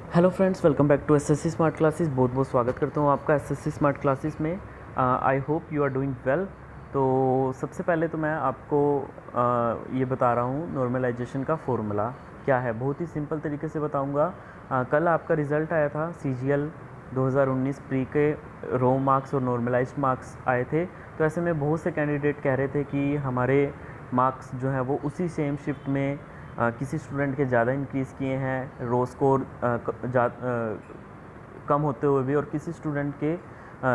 Hello friends, welcome back to SSC smart classes. बहुत बहुत स्वागत करता हूँ आपका एसएससी स्मार्ट क्लासेस में। I hope you are doing well. तो सबसे पहले तो मैं आपको ये बता रहा हूँ नॉर्मलाइजेशन का फॉर्मूला क्या है। बहुत ही सिंपल तरीके से बताऊँगा। कल आपका रिज़ल्ट आया था सीजीएल 2019 प्री के रो मार्क्स और नॉर्मलाइज्ड मार्क्स आए थे। तो ऐसे में बहुत से कैंडिडेट कह रहे थे कि हमारे मार्क्स जो है वो उसी सेम शिफ्ट में किसी स्टूडेंट के ज़्यादा इंक्रीज़ किए हैं, रो स्कोर कम होते हुए भी, और किसी स्टूडेंट के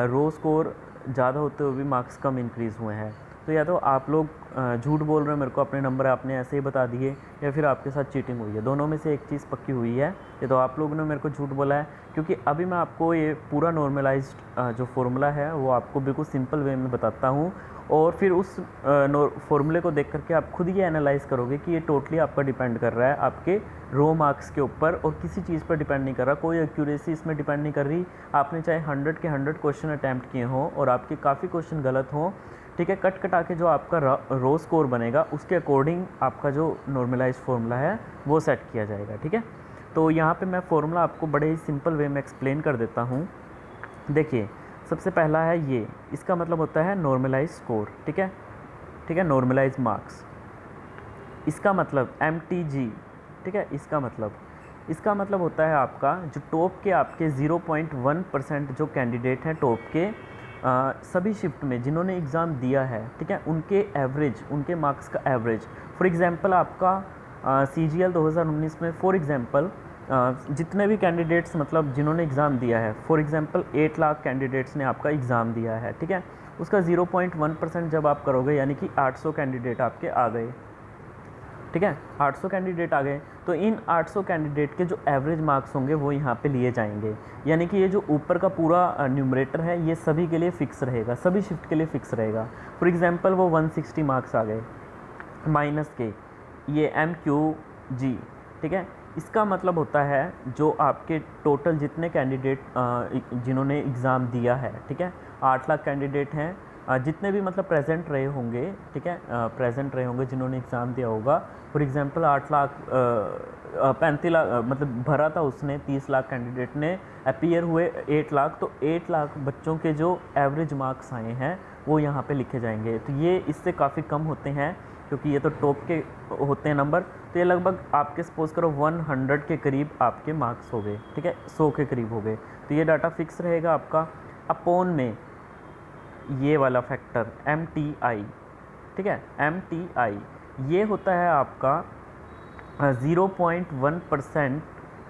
रो स्कोर ज़्यादा होते हुए भी मार्क्स कम इंक्रीज़ हुए हैं। तो या तो आप लोग झूठ बोल रहे हो मेरे को, अपने नंबर आपने ऐसे ही बता दिए, या फिर आपके साथ चीटिंग हुई है। दोनों में से एक चीज़ पक्की हुई है, ये तो आप लोगों ने मेरे को झूठ बोला है। क्योंकि अभी मैं आपको ये पूरा नॉर्मलाइज्ड जो फॉर्मूला है वो आपको बिल्कुल सिंपल वे में बताता हूँ, और फिर उस फॉर्मूले को देख करके आप खुद ये एनालाइज़ करोगे कि ये टोटली आपका डिपेंड कर रहा है आपके रो मार्क्स के ऊपर, और किसी चीज़ पर डिपेंड नहीं कर रहा। कोई एक्यूरेसी इसमें डिपेंड नहीं कर रही। आपने चाहे 100 के 100 क्वेश्चन अटैम्प्ट किए हों और आपके काफ़ी क्वेश्चन गलत हों, ठीक है, कट कटा के जो आपका रो स्कोर बनेगा उसके अकॉर्डिंग आपका जो नॉर्मलाइज फार्मूला है वो सेट किया जाएगा। ठीक है, तो यहाँ पे मैं फार्मूला आपको बड़े ही सिंपल वे में एक्सप्लेन कर देता हूँ। देखिए, सबसे पहला है ये, इसका मतलब होता है नॉर्मलाइज स्कोर। ठीक है, ठीक है, नॉर्मलाइज मार्क्स, इसका मतलब MTG। ठीक है, इसका मतलब होता है आपका जो टॉप के आपके 0.1% जो कैंडिडेट हैं टॉप के सभी शिफ्ट में जिन्होंने एग्ज़ाम दिया है, ठीक है, उनके एवरेज, उनके मार्क्स का एवरेज। फॉर एग्ज़ाम्पल आपका CGL 2019 में फॉर एग्ज़ाम्पल जितने भी कैंडिडेट्स मतलब जिन्होंने एग्ज़ाम दिया है, फॉर एग्ज़ाम्पल 8 लाख कैंडिडेट्स ने आपका एग्ज़ाम दिया है, ठीक है, उसका 0.1% जब आप करोगे यानी कि 800 कैंडिडेट आपके आ गए। ठीक है, 800 कैंडिडेट आ गए, तो इन 800 कैंडिडेट के जो एवरेज मार्क्स होंगे वो यहाँ पे लिए जाएंगे। यानी कि ये जो ऊपर का पूरा न्यूमरेटर है ये सभी के लिए फ़िक्स रहेगा, सभी शिफ्ट के लिए फ़िक्स रहेगा। फॉर एग्जांपल वो 160 मार्क्स आ गए माइनस के ये MQG। ठीक है, इसका मतलब होता है जो आपके टोटल जितने कैंडिडेट जिन्होंने एग्ज़ाम दिया है, ठीक है, 8 लाख कैंडिडेट हैं, जितने भी मतलब प्रेजेंट रहे होंगे, ठीक है, प्रेजेंट रहे होंगे जिन्होंने एग्ज़ाम दिया होगा। फॉर एग्जांपल 8 लाख 35 लाख मतलब भरा था उसने, 30 लाख कैंडिडेट ने अपीयर हुए 8 लाख, तो 8 लाख बच्चों के जो एवरेज मार्क्स आए हैं वो यहाँ पे लिखे जाएंगे। तो ये इससे काफ़ी कम होते हैं क्योंकि ये तो टॉप के होते हैं नंबर। तो ये लगभग आपके सपोज करो 100 के करीब आपके मार्क्स हो गए, ठीक है, 100 के करीब हो गए। तो ये डाटा फिक्स रहेगा आपका। अपॉन में ये वाला फैक्टर MTI, ठीक है, MTI ये होता है आपका 0.1%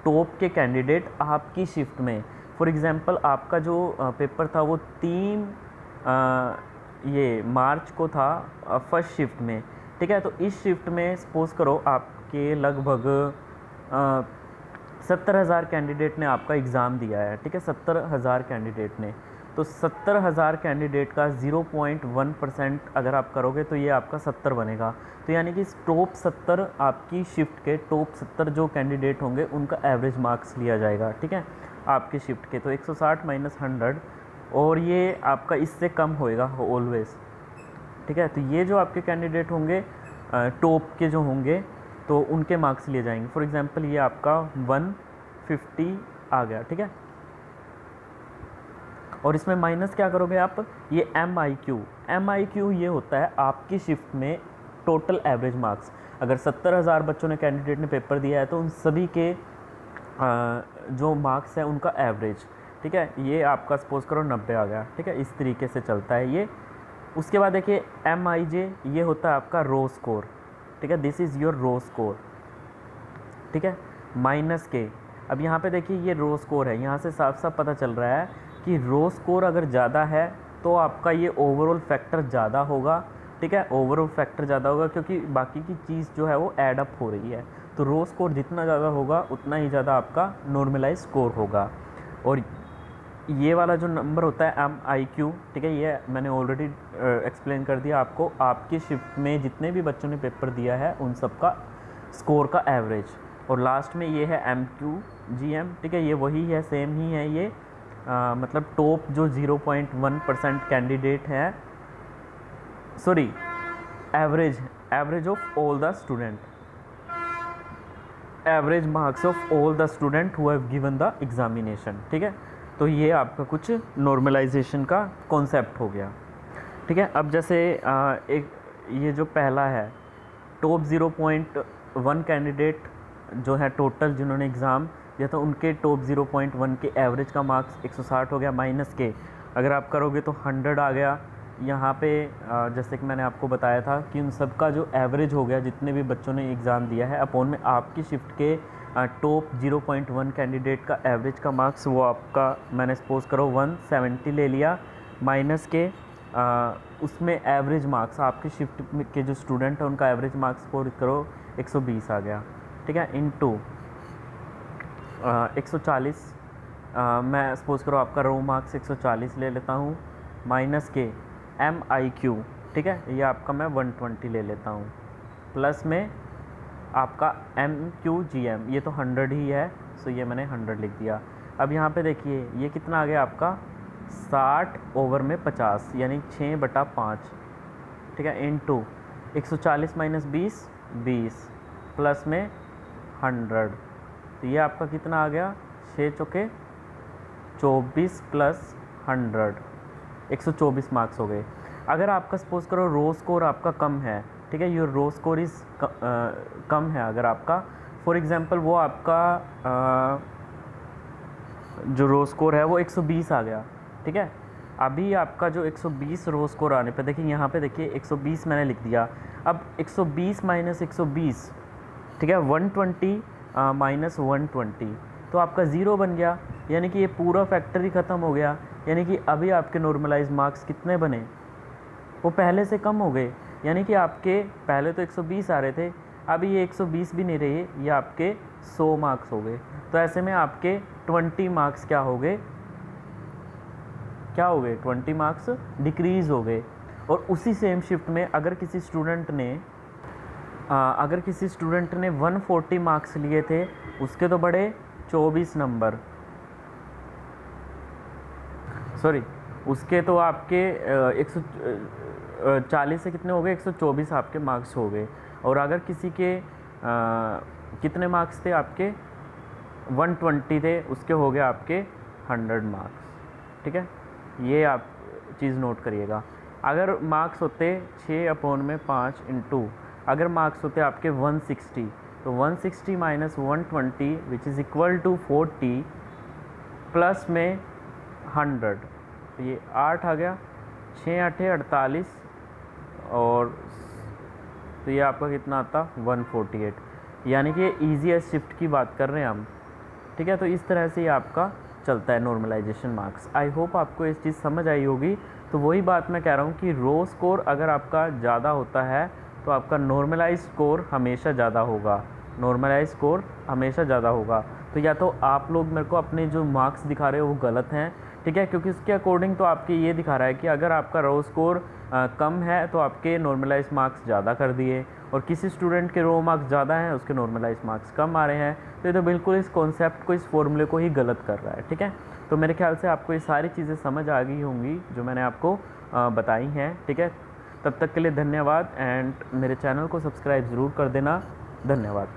टॉप के कैंडिडेट आपकी शिफ्ट में। फॉर एग्ज़ाम्पल आपका जो पेपर था वो 3 ये मार्च को था फर्स्ट शिफ्ट में, ठीक है, तो इस शिफ्ट में सपोज करो आपके लगभग 70,000 कैंडिडेट ने आपका एग्ज़ाम दिया है, ठीक है, 70,000 कैंडिडेट ने। तो 70,000 कैंडिडेट का 0.1% अगर आप करोगे तो ये आपका 70 बनेगा। तो यानी कि टॉप 70 आपकी शिफ्ट के टॉप 70 जो कैंडिडेट होंगे उनका एवरेज मार्क्स लिया जाएगा, ठीक है, आपकी शिफ्ट के। तो 160 माइनस 100, और ये आपका इससे कम होएगा ऑलवेज़। ठीक है, तो ये जो आपके कैंडिडेट होंगे टॉप के जो होंगे तो उनके मार्क्स लिए जाएंगे। फॉर एग्जांपल ये आपका 150 आ गया, ठीक है, और इसमें माइनस क्या करोगे आप, ये MIQ ये होता है आपकी शिफ्ट में टोटल एवरेज मार्क्स। अगर 70,000 बच्चों ने कैंडिडेट ने पेपर दिया है तो उन सभी के जो मार्क्स है उनका एवरेज, ठीक है, ये आपका सपोज करो 90 आ गया, ठीक है, इस तरीके से चलता है ये। उसके बाद देखिए MIJ ये होता है आपका रो स्कोर, ठीक है, this is your raw score, ठीक है, माइनस के। अब यहाँ पे देखिए ये रो स्कोर है, यहाँ से साफ साफ पता चल रहा है कि रो स्कोर अगर ज़्यादा है तो आपका ये ओवरऑल फैक्टर ज़्यादा होगा, ठीक है, ओवरऑल फैक्टर ज़्यादा होगा क्योंकि बाकी की चीज़ जो है वो ऐड अप हो रही है। तो रो स्कोर जितना ज़्यादा होगा उतना ही ज़्यादा आपका नॉर्मलाइज स्कोर होगा। और ये वाला जो नंबर होता है MIQ, ठीक है, ये मैंने ऑलरेडी एक्सप्लेन कर दिया आपको, आपकी शिफ्ट में जितने भी बच्चों ने पेपर दिया है उन सब का स्कोर का एवरेज। और लास्ट में ये है MQGM, ठीक है, ये वही है, सेम ही है ये, मतलब टॉप जो 0.1% कैंडिडेट है, sorry average of all the student, average marks of all the student who have given the examination. ठीक है, तो ये आपका कुछ नॉर्मलाइजेशन का कॉन्सेप्ट हो गया। ठीक है, अब जैसे एक ये जो पहला है, टॉप 0.1 कैंडिडेट जो है टोटल जिन्होंने एग्ज़ाम दिया था उनके टॉप 0.1 के एवरेज का मार्क्स 160 हो गया, माइनस के अगर आप करोगे तो 100 आ गया। यहाँ पे जैसे कि मैंने आपको बताया था कि उन सब का जो एवरेज हो गया जितने भी बच्चों ने एग्ज़ाम दिया है अपॉन में आपकी शिफ्ट के टॉप 0.1 कैंडिडेट का एवरेज का मार्क्स, वो आपका मैंने सपोज़ करो 170 ले लिया, माइनस के उसमें एवरेज मार्क्स आपकी शिफ्ट के जो स्टूडेंट है उनका एवरेज मार्क्स स्कोर करो 120 आ गया। ठीक है, इनटू 140 मैं सपोज़ करो आपका रो मार्क्स 140 ले लेता हूँ, माइनस के MIQ। ठीक है, ये आपका मैं 120 ले लेता हूँ, प्लस में आपका MQGM, ये तो 100 ही है, सो ये मैंने 100 लिख दिया। अब यहाँ पे देखिए ये कितना आ गया आपका 60 ओवर में 50 यानी 6/5। ठीक है, इनटू 140 माइनस 20 प्लस में 100, तो ये आपका कितना आ गया 6 चौके 24 प्लस 100, 124 मार्क्स हो गए। अगर आपका सपोज़ करो रो स्कोर आपका कम है, ठीक है, योर रो स्कोर इज़ कम है, अगर आपका फॉर एग्ज़ाम्पल वो आपका जो रो स्कोर है वो 120 आ गया। ठीक है, अभी आपका जो 120 रो स्कोर आने पे देखिए यहाँ पे देखिए 120 मैंने लिख दिया। अब 120 माइनस 120, ठीक है, 120 माइनस 120, तो आपका ज़ीरो बन गया, यानी कि ये पूरा फैक्टर ही ख़त्म हो गया। यानी कि अभी आपके नॉर्मलाइज मार्क्स कितने बने, वो पहले से कम हो गए। यानी कि आपके पहले तो 120 आ रहे थे, अभी ये 120 भी नहीं रहे, ये आपके 100 मार्क्स हो गए। तो ऐसे में आपके 20 मार्क्स क्या हो गए 20 मार्क्स डिक्रीज़ हो गए। और उसी सेम शिफ्ट में अगर किसी स्टूडेंट ने 140 मार्क्स लिए थे, उसके तो बड़े 24 नंबर, सॉरी उसके तो आपके 140 से कितने हो गए 124 आपके मार्क्स हो गए। और अगर किसी के कितने मार्क्स थे आपके 120 थे, उसके हो गए आपके 100 मार्क्स। ठीक है, ये आप चीज़ नोट करिएगा। अगर मार्क्स होते 6/5 इंटू अगर मार्क्स होते आपके 160, तो 160 minus 120 which is equal to 40 plus में 100, तो ये 8 आ गया, 6 8 48, और तो ये आपका कितना आता 148, यानी कि ईजीएस्ट शिफ्ट की बात कर रहे हैं हम। ठीक है, तो इस तरह से ये आपका चलता है नॉर्मलाइजेशन मार्क्स। आई होप आपको इस चीज़ समझ आई होगी। तो वही बात मैं कह रहा हूँ कि रो स्कोर अगर आपका ज़्यादा होता है तो आपका नॉर्मलाइज स्कोर हमेशा ज़्यादा होगा, तो या तो आप लोग मेरे को अपने जो मार्क्स दिखा रहे हो वो गलत हैं, ठीक है, क्योंकि उसके अकॉर्डिंग तो आपके ये दिखा रहा है कि अगर आपका रो स्कोर कम है तो आपके नॉर्मलाइज मार्क्स ज़्यादा कर दिए, और किसी स्टूडेंट के रो मार्क्स ज़्यादा हैं उसके नॉर्मलाइज मार्क्स कम आ रहे हैं। तो ये तो बिल्कुल इस कॉन्सेप्ट को, इस फॉर्मूले को ही गलत कर रहा है। ठीक है, तो मेरे ख्याल से आपको ये सारी चीज़ें समझ आ गई होंगी जो मैंने आपको बताई हैं। ठीक है, तब तक के लिए धन्यवाद, एंड मेरे चैनल को सब्सक्राइब ज़रूर कर देना। धन्यवाद।